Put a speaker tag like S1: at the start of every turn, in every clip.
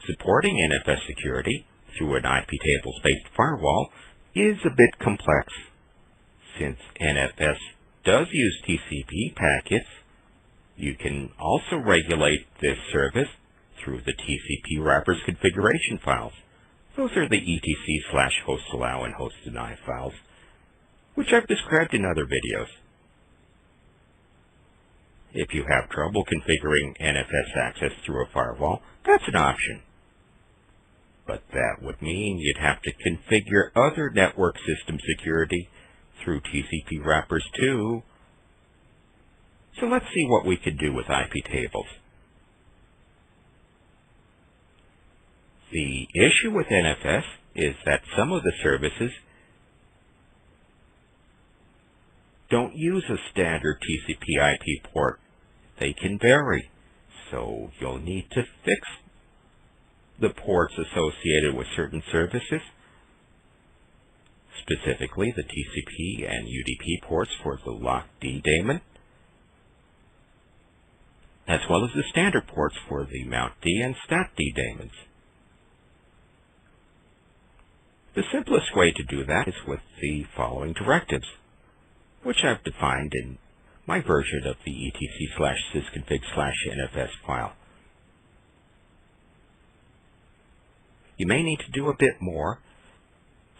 S1: Supporting NFS security through an IP tables-based firewall is a bit complex. Since NFS does use TCP packets, you can also regulate this service through the TCP wrappers configuration files. Those are the etc/hostallow and hostdeny files, which I've described in other videos. If you have trouble configuring NFS access through a firewall, that's an option. But that would mean you'd have to configure other network system security through TCP wrappers too. So let's see what we could do with IP tables. The issue with NFS is that some of the services don't use a standard TCP IP port. They can vary, so you'll need to fix the ports associated with certain services, specifically the TCP and UDP ports for the LOCK-D daemon, as well as the standard ports for the MountD and StatD daemons. The simplest way to do that is with the following directives, which I've defined in my version of the etc/sysconfig/nfs file. You may need to do a bit more.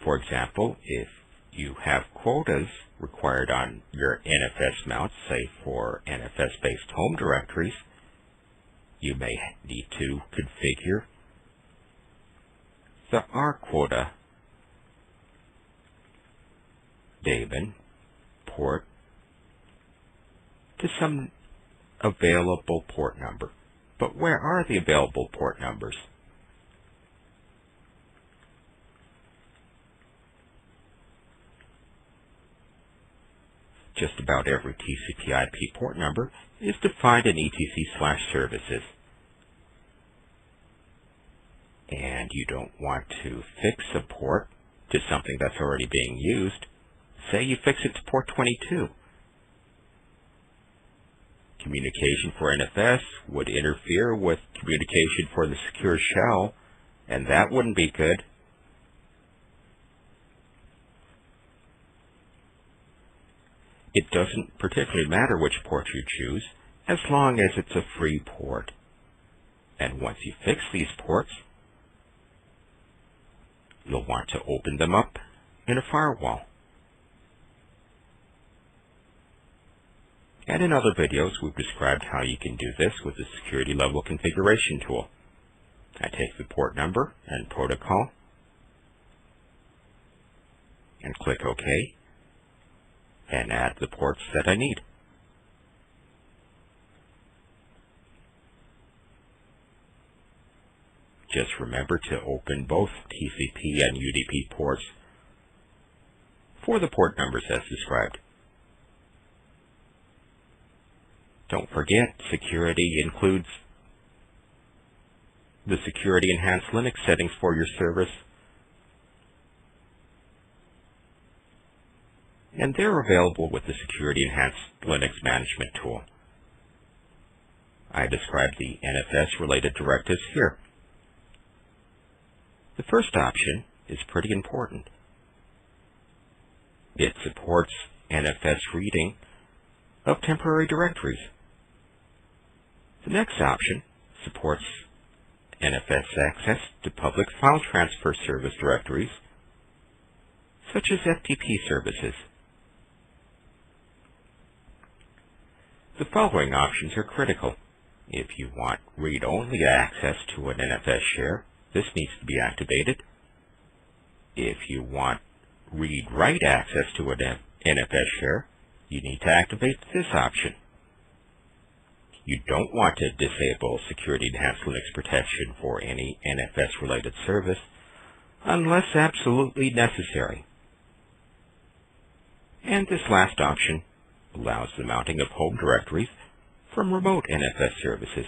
S1: For example, if you have quotas required on your NFS mounts, say for NFS-based home directories, you may need to configure the rquota daemon port to some available port number. But where are the available port numbers? Just about every TCP IP port number is defined in etc/services. And you don't want to fix a port to something that's already being used. Say you fix it to port 22. Communication for NFS would interfere with communication for the secure shell, and that wouldn't be good. It doesn't particularly matter which port you choose, as long as it's a free port. And once you fix these ports, you'll want to open them up in a firewall. And in other videos, we've described how you can do this with the security level configuration tool. I take the port number and protocol and click OK and add the ports that I need. Just remember to open both TCP and UDP ports for the port numbers as described. Don't forget, security includes the Security Enhanced Linux settings for your service, and they're available with the Security Enhanced Linux Management tool. I described the NFS-related directives here. The first option is pretty important. It supports NFS reading of temporary directories. The next option supports NFS access to public file transfer service directories, such as FTP services. The following options are critical. If you want read-only access to an NFS share, this needs to be activated. If you want read-write access to an NFS share, you need to activate this option. You don't want to disable Security Enhanced Linux protection for any NFS-related service unless absolutely necessary. And this last option allows the mounting of home directories from remote NFS services.